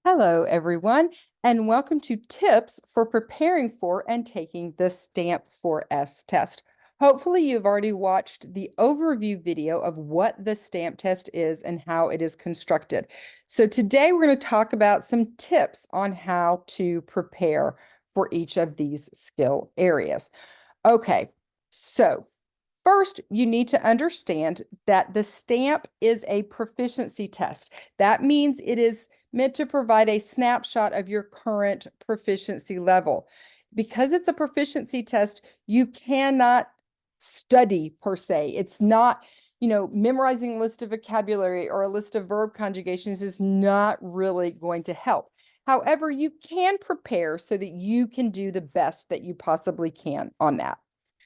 Hello, everyone, and welcome to Tips for Preparing for and Taking the Stamp 4S test. Hopefully, you've already watched the overview video of what the stamp test is and how it is constructed. So today we're going to talk about some tips on how to prepare for each of these skill areas. Okay, so first, you need to understand that the stamp is a proficiency test. That means it is meant to provide a snapshot of your current proficiency level. Because it's a proficiency test, you cannot study per se. It's not, memorizing a list of vocabulary or a list of verb conjugations is not really going to help. However, you can prepare so that you can do the best that you possibly can on that.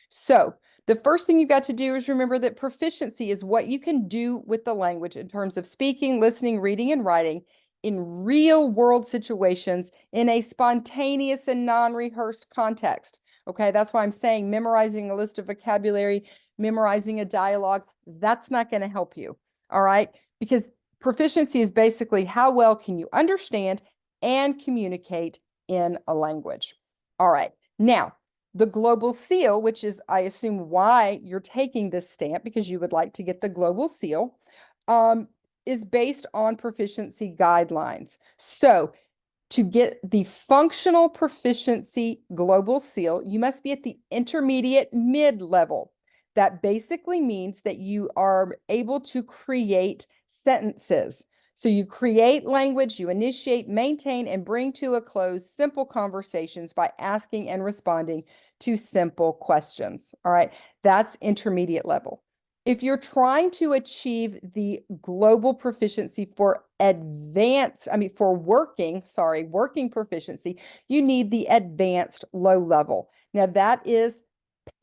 So, the first thing you've got to do is remember that proficiency is what you can do with the language in terms of speaking, listening, reading, and writing in real world situations in a spontaneous and non-rehearsed context. Okay, that's why I'm saying memorizing a list of vocabulary, memorizing a dialogue, that's not going to help you. All right, because proficiency is basically how well can you understand and communicate in a language. All right, now the global seal, which is, I assume, why you're taking this stamp, because you would like to get the global seal, is based on proficiency guidelines. So to get the functional proficiency global seal, you must be at the intermediate mid-level. That basically means that you are able to create sentences. So you create language, you initiate, maintain, and bring to a close simple conversations by asking and responding to simple questions. All right, that's intermediate level. If you're trying to achieve the global proficiency for working proficiency, you need the advanced low level. Now that is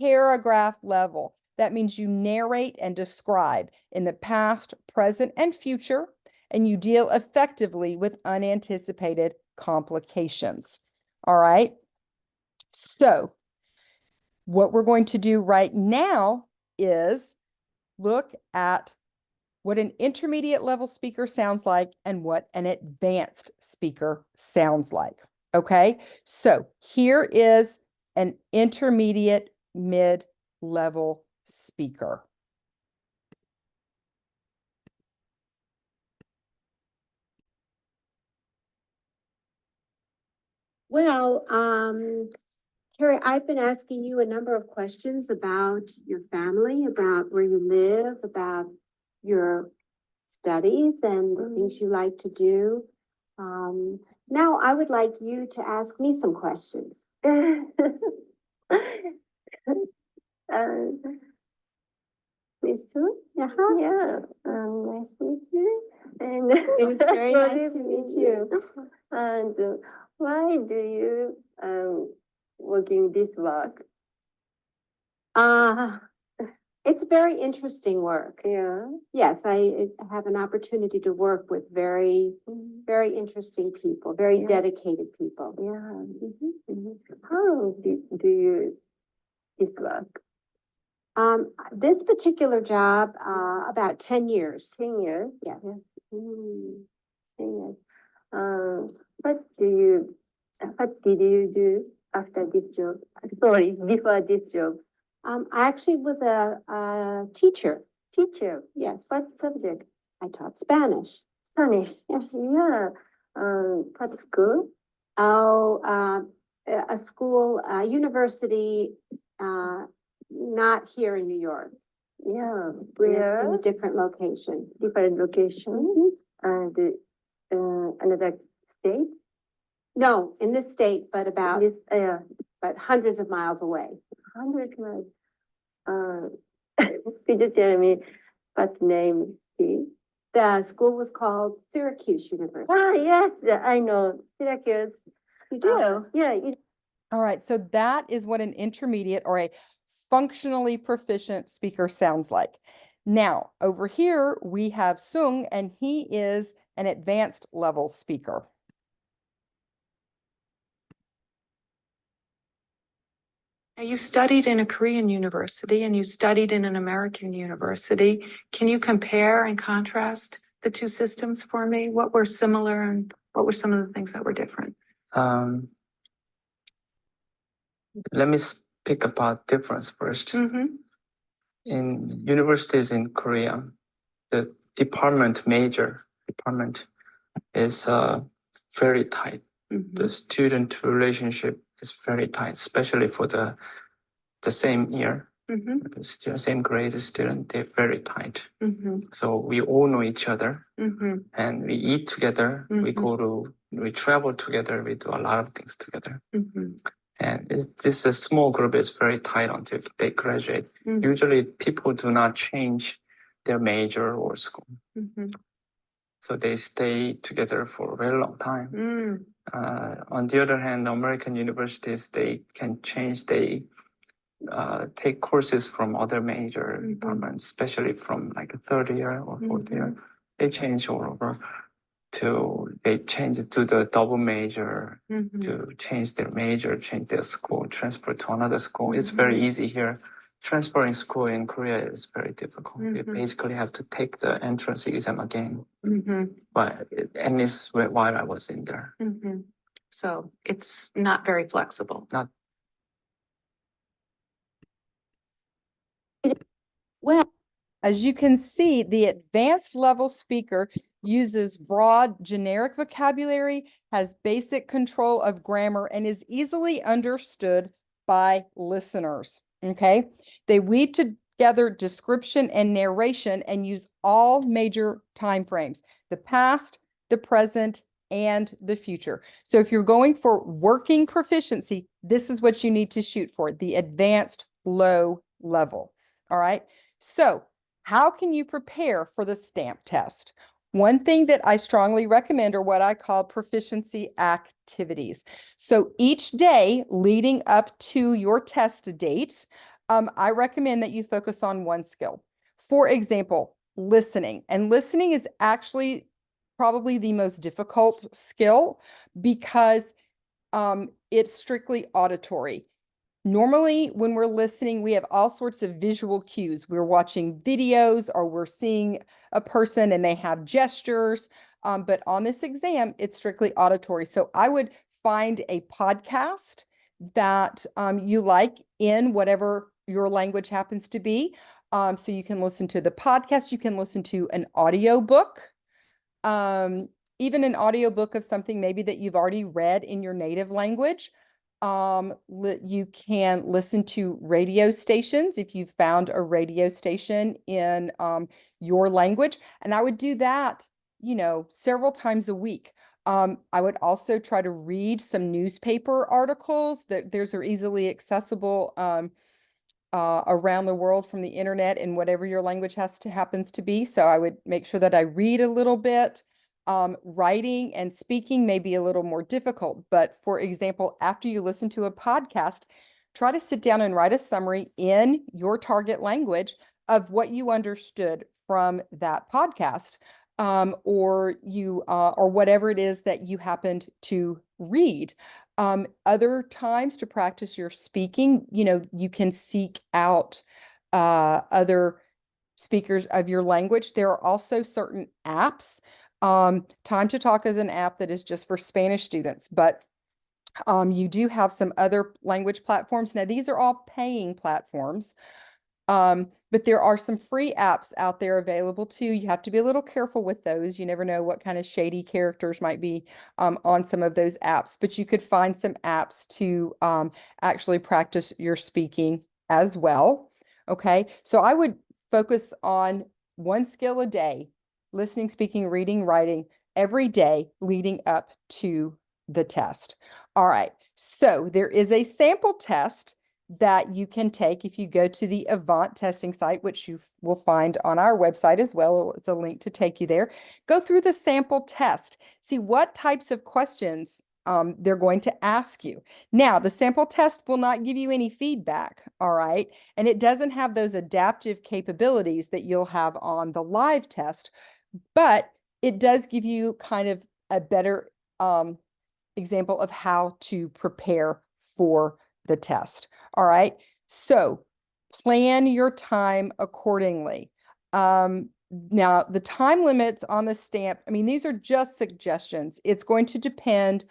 paragraph level. That means you narrate and describe in the past, present, and future, and you deal effectively with unanticipated complications. All right. So what we're going to do right now is look at what an intermediate level speaker sounds like and what an advanced speaker sounds like. Okay, so here is an intermediate mid-level speaker. Well, Carrie, I've been asking you a number of questions about your family, about where you live, about your studies and the things you like to do. Now I would like you to ask me some questions. Please do. Yeah. Nice to meet you. And it's very nice to meet you. And why do you work in this work? It's very interesting work. Yeah. Yes, I have an opportunity to work with very interesting people, very dedicated people. Yeah. How do you this work? This particular job, about 10 years. 10 years? Yeah. 10 years. What did you do after this job? Sorry, before this job. I actually was a teacher. Teacher? Yes. What subject? I taught Spanish. Spanish? Yes. Yeah. What school? Oh, a school, a university, not here in New York. Yeah. Where? In a different location. Different location? And another state? No, in this state, but about but hundreds of miles away. 100 miles. Could you tell me what name is? The school was called Syracuse University. Ah, yes, I know Syracuse. You do? Yeah. All right, so that is what an intermediate or a functionally proficient speaker sounds like. Now, over here, we have Sung, and he is an advanced level speaker. Now, you studied in a Korean university and you studied in an American university. Can you compare and contrast the two systems for me? What were similar and what were some of the things that were different? Let me speak about difference first. Mm-hmm. In universities in Korea, the major department is very tight. Mm-hmm. The student relationship is very tight, especially for the same year, Mm-hmm. same grade student. They're very tight. Mm-hmm. So we all know each other, Mm-hmm. and we eat together. Mm-hmm. We travel together. We do a lot of things together. Mm-hmm. And this a small group is very tight until they graduate. Mm-hmm. Usually, people do not change their major or school, so they stay together for a very long time. Mm-hmm. On the other hand, American universities, they can change. They take courses from other major departments, especially from like a third year or fourth year. They change all over. They change it to the double major, to change their major, change their school, transfer to another school. It's very easy here. Transferring school in Korea is very difficult. You basically have to take the entrance exam again. And it's while I was in there. So it's not very flexible. Not Well, As you can see, the advanced level speaker uses broad generic vocabulary, has basic control of grammar, and is easily understood by listeners. Okay. They weave together description and narration and use all major time frames, the past, the present, and the future. So if you're going for working proficiency, this is what you need to shoot for, the advanced low level. All right. So how can you prepare for the stamp test? One thing that I strongly recommend are what I call proficiency activities. So each day leading up to your test date, I recommend that you focus on one skill. For example, listening. And listening is actually probably the most difficult skill because it's strictly auditory. Normally, when we're listening, we have all sorts of visual cues. We're watching videos or we're seeing a person and they have gestures. But on this exam, it's strictly auditory. So I would find a podcast that you like in whatever your language happens to be. So you can listen to the podcast, you can listen to an audio book, even an audio book of something maybe that you've already read in your native language. You can listen to radio stations if you've found a radio station in your language. And I would do that, several times a week. I would also try to read some newspaper articles that those are easily accessible around the world from the internet in whatever your language happens to be. So I would make sure that I read a little bit. Writing and speaking may be a little more difficult, but for example, after you listen to a podcast, try to sit down and write a summary in your target language of what you understood from that podcast, or whatever it is that you happened to read. Other times to practice your speaking, you can seek out other speakers of your language. There are also certain apps. Time to Talk is an app that is just for Spanish students, but you do have some other language platforms. Now, these are all paying platforms, but there are some free apps out there available too. You have to be a little careful with those. You never know what kind of shady characters might be on some of those apps, but you could find some apps to actually practice your speaking as well. Okay, so I would focus on one skill a day, listening, speaking, reading, writing every day leading up to the test. All right, so there is a sample test that you can take if you go to the Avant testing site, which you will find on our website as well. It's a link to take you there. Go through the sample test, see what types of questions they're going to ask you. Now, the sample test will not give you any feedback, all right? And it doesn't have those adaptive capabilities that you'll have on the live test, but it does give you kind of a better example of how to prepare for the test. All right. So plan your time accordingly. Now, the time limits on the stamp, I mean, these are just suggestions. It's going to depend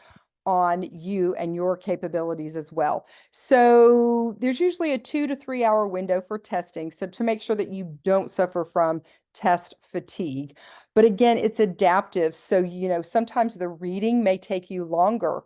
on you and your capabilities as well. So there's usually a 2 to 3 hour window for testing. So to make sure that you don't suffer from test fatigue. But again, it's adaptive. So, you know, sometimes the reading may take you longer,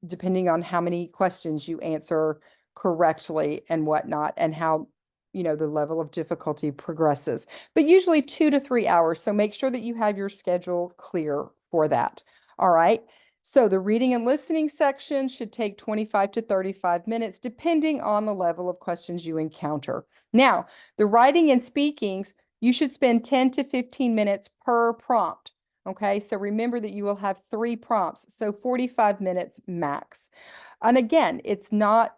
depending on how many questions you answer correctly and whatnot, and how, you know, the level of difficulty progresses. But usually 2 to 3 hours. So make sure that you have your schedule clear for that. All right. So the reading and listening section should take 25 to 35 minutes, depending on the level of questions you encounter. Now, the writing and speakings, you should spend 10 to 15 minutes per prompt. Okay, so remember that you will have 3 prompts, so 45 minutes max. And again, it's not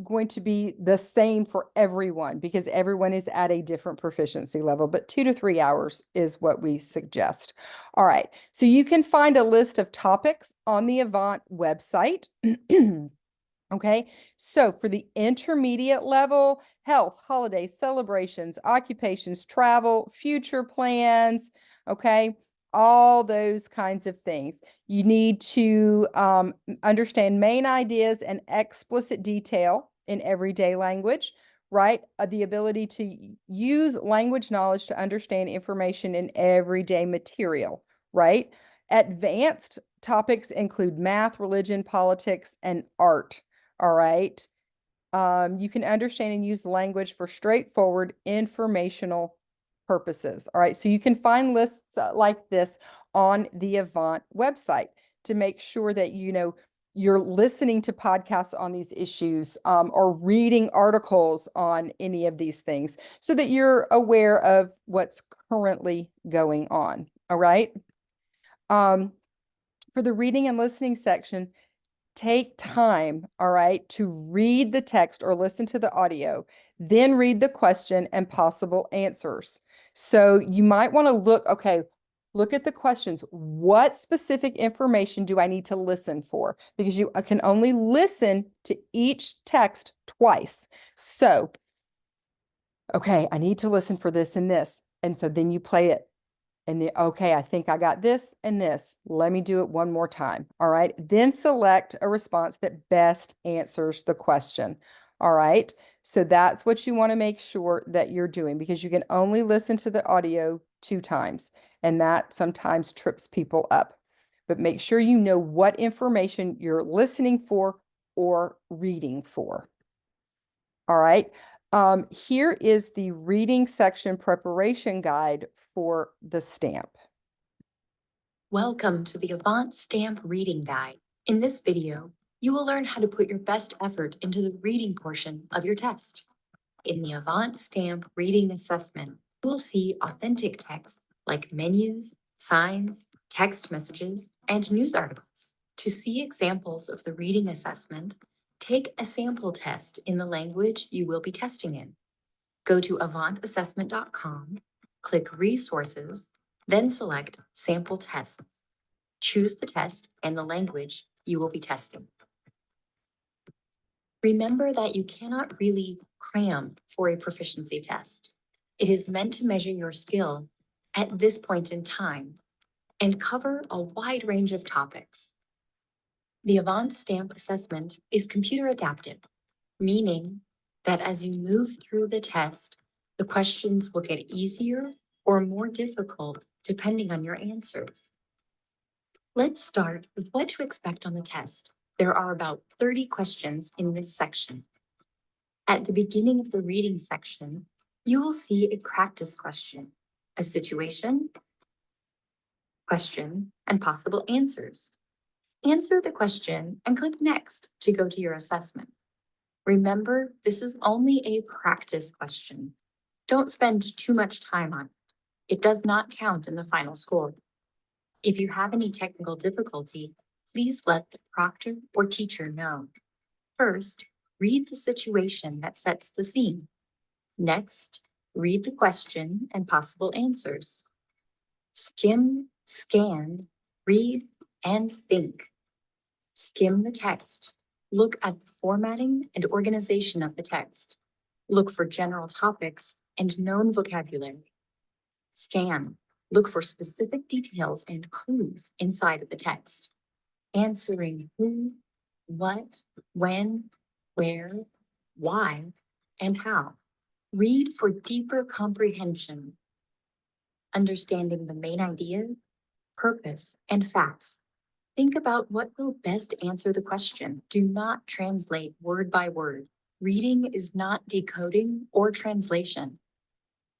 going to be the same for everyone because everyone is at a different proficiency level, but 2 to 3 hours is what we suggest. All right, so you can find a list of topics on the Avant website. Okay, so for the intermediate level, health, holidays, celebrations, occupations, travel, future plans, okay, all those kinds of things. You need to understand main ideas and explicit detail in everyday language, right? The ability to use language knowledge to understand information in everyday material, right? Advanced topics include math, religion, politics, and art. All right. You can understand and use language for straightforward informational purposes. All right. So you can find lists like this on the Avant website to make sure that, you know, you're listening to podcasts on these issues, or reading articles on any of these things so that you're aware of what's currently going on. All right. For the reading and listening section, take time, all right, to read the text or listen to the audio, then read the question and possible answers. So you might want to look, okay, look at the questions. What specific information do I need to listen for? Because you can only listen to each text twice. So, okay, I need to listen for this and this. And so then you play it. And okay, I think I got this and this. Let me do it one more time. All right. Then select a response that best answers the question. All right. So that's what you want to make sure that you're doing because you can only listen to the audio 2 times. And that sometimes trips people up. But make sure you know what information you're listening for or reading for. All right. Here is the reading section preparation guide for the stamp. Welcome to the Avant Stamp Reading Guide. In this video, you will learn how to put your best effort into the reading portion of your test. In the Avant Stamp Reading Assessment, you will see authentic text like menus, signs, text messages, and news articles. To see examples of the reading assessment, take a sample test in the language you will be testing in. Go to avantassessment.com, click Resources, then select Sample Tests. Choose the test and the language you will be testing. Remember that you cannot really cram for a proficiency test. It is meant to measure your skill at this point in time and cover a wide range of topics. The Avant Stamp Assessment is computer adaptive, meaning that as you move through the test, the questions will get easier or more difficult depending on your answers. Let's start with what to expect on the test. There are about 30 questions in this section. At the beginning of the reading section, you will see a practice question, a situation, question, and possible answers. Answer the question and click Next to go to your assessment. Remember, this is only a practice question. Don't spend too much time on it. It does not count in the final score. If you have any technical difficulty, please let the proctor or teacher know. First, read the situation that sets the scene. Next, read the question and possible answers. Skim, scan, read, and think. Skim the text. Look at the formatting and organization of the text. Look for general topics and known vocabulary. Scan. Look for specific details and clues inside of the text. Answering who, what, when, where, why, and how. Read for deeper comprehension. Understanding the main idea, purpose, and facts. Think about what will best answer the question. Do not translate word by word. Reading is not decoding or translation.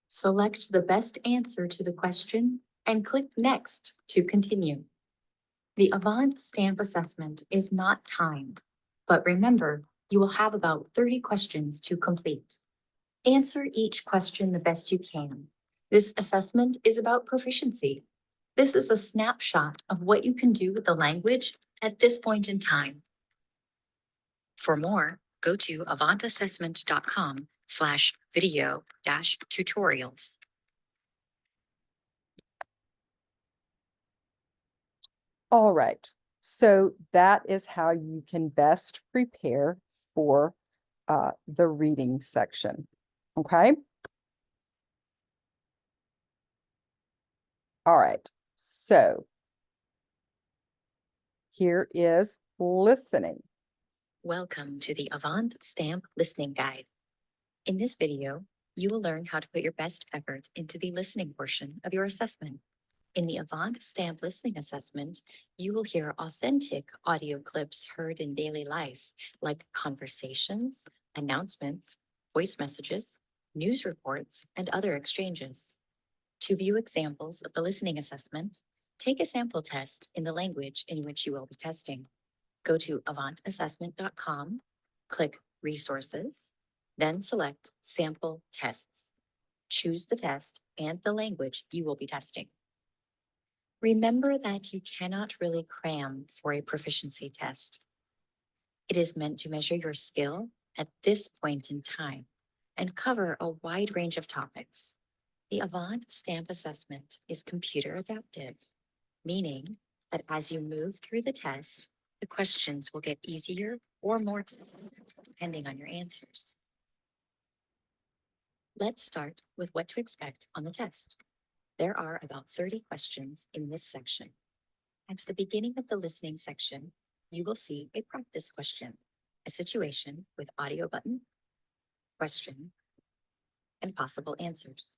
Select the best answer to the question and click Next to continue. The Avant Stamp assessment is not timed, but remember, you will have about 30 questions to complete. Answer each question the best you can. This assessment is about proficiency. This is a snapshot of what you can do with the language at this point in time. For more, go to avantassessment.com/video-tutorials. All right, so that is how you can best prepare for the reading section, okay? All right, so here is listening. Welcome to the Avant Stamp Listening Guide. In this video, you will learn how to put your best effort into the listening portion of your assessment. In the Avant Stamp Listening Assessment, you will hear authentic audio clips heard in daily life, like conversations, announcements, voice messages, news reports, and other exchanges. To view examples of the listening assessment, take a sample test in the language in which you will be testing. Go to avantassessment.com, click Resources, then select Sample Tests. Choose the test and the language you will be testing. Remember that you cannot really cram for a proficiency test. It is meant to measure your skill at this point in time and cover a wide range of topics. The Avant Stamp Assessment is computer adaptive, meaning that as you move through the test, the questions will get easier or more difficult depending on your answers. Let's start with what to expect on the test. There are about 30 questions in this section. At the beginning of the listening section, you will see a practice question, a situation with audio button, question, and possible answers.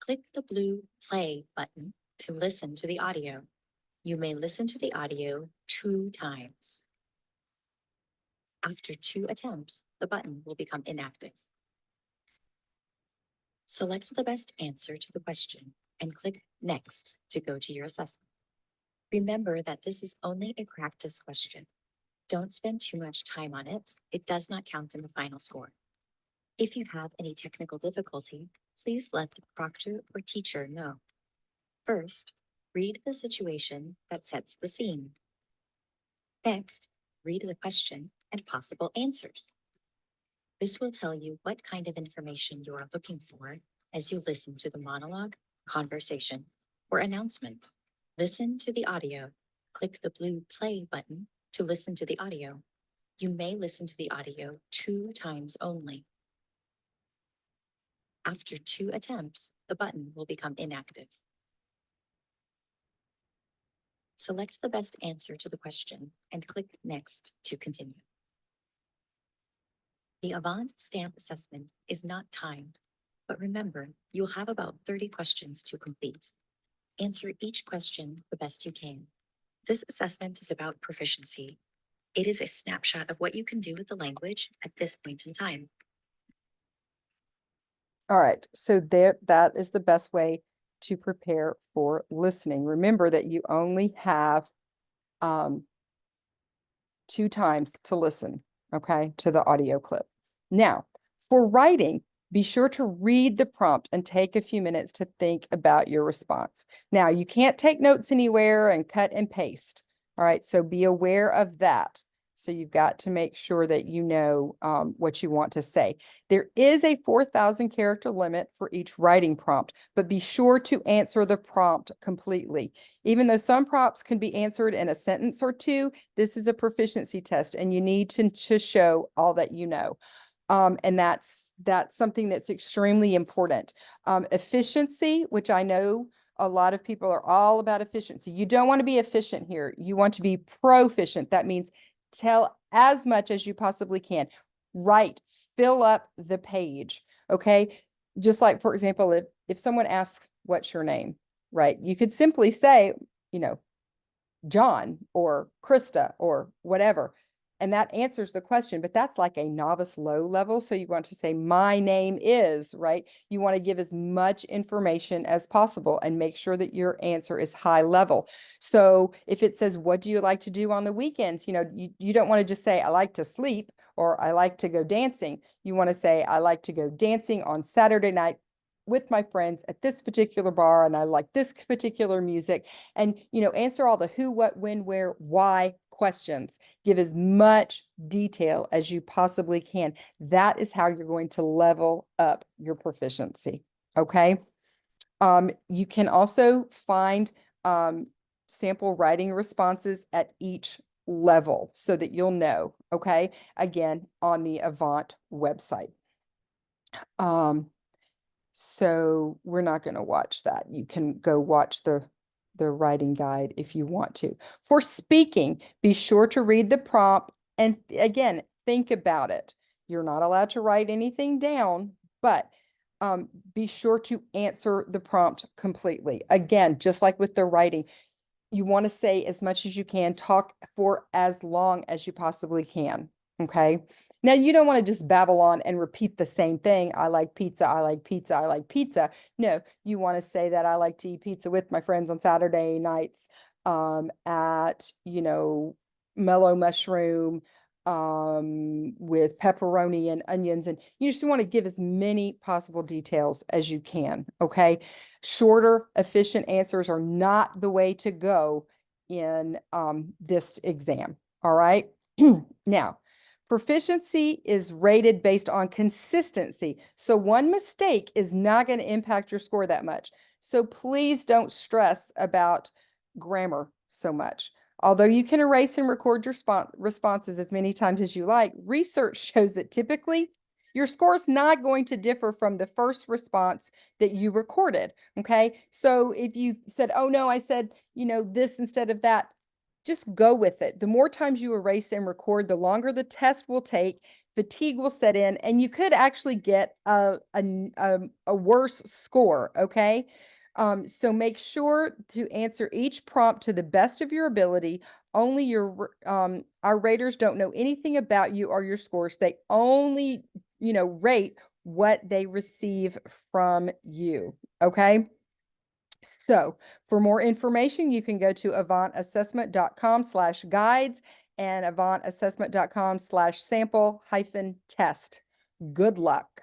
Click the blue play button to listen to the audio. You may listen to the audio 2 times. After 2 attempts, the button will become inactive. Select the best answer to the question and click Next to go to your assessment. Remember that this is only a practice question. Don't spend too much time on it. It does not count in the final score. If you have any technical difficulty, please let the proctor or teacher know. First, read the situation that sets the scene. Next, read the question and possible answers. This will tell you what kind of information you are looking for as you listen to the monologue, conversation, or announcement. Listen to the audio. Click the blue play button to listen to the audio. You may listen to the audio 2 times only. After 2 attempts, the button will become inactive. Select the best answer to the question and click Next to continue. The Avant Stamp Assessment is not timed, but remember, you'll have about 30 questions to complete. Answer each question the best you can. This assessment is about proficiency. It is a snapshot of what you can do with the language at this point in time. All right, so that is the best way to prepare for listening. Remember that you only have 2 times to listen, okay, to the audio clip. Now, for writing, be sure to read the prompt and take a few minutes to think about your response. Now, you can't take notes anywhere and cut and paste. All right, so be aware of that. So you've got to make sure that you know what you want to say. There is a 4,000 character limit for each writing prompt, but be sure to answer the prompt completely. Even though some prompts can be answered in a sentence or 2, this is a proficiency test and you need to show all that you know. And that's something that's extremely important. Efficiency, which I know a lot of people are all about efficiency. You don't want to be efficient here. You want to be proficient. That means tell as much as you possibly can. Write, fill up the page. Okay. Just like, for example, if someone asks, what's your name? Right. You could simply say, you know, John or Krista or whatever. And that answers the question, but that's like a novice low level. So you want to say, my name is, right? You want to give as much information as possible and make sure that your answer is high level. So if it says, what do you like to do on the weekends? You know, you don't want to just say, I like to sleep or I like to go dancing. You want to say, I like to go dancing on Saturday night with my friends at this particular bar, and I like this particular music. And, you know, answer all the who, what, when, where, why questions. Give as much detail as you possibly can. That is how you're going to level up your proficiency. Okay. You can also find sample writing responses at each level so that you'll know. Okay. Again, on the Avant website. So we're not going to watch that. You can go watch the writing guide if you want to. For speaking, be sure to read the prompt and again, think about it. You're not allowed to write anything down, but be sure to answer the prompt completely. Again, just like with the writing, you want to say as much as you can, talk for as long as you possibly can. Okay. Now you don't want to just babble on and repeat the same thing. I like pizza. I like pizza. I like pizza. No, you want to say that I like to eat pizza with my friends on Saturday nights, at, you know, Mellow Mushroom, with pepperoni and onions. And you just want to give as many possible details as you can. Okay. Shorter, efficient answers are not the way to go in this exam. All right. Now, proficiency is rated based on consistency. So one mistake is not going to impact your score that much. So please don't stress about grammar so much. Although you can erase and record your responses as many times as you like, research shows that typically your score is not going to differ from the first response that you recorded. Okay. So if you said, oh no, I said, you know, this instead of that, just go with it. The more times you erase and record, the longer the test will take, fatigue will set in, and you could actually get a worse score. Okay. So make sure to answer each prompt to the best of your ability. Only our raters don't know anything about you or your scores. They only, you know, rate what they receive from you. Okay. So for more information, you can go to avantassessment.com/guides and avantassessment.com/sample-test. Good luck.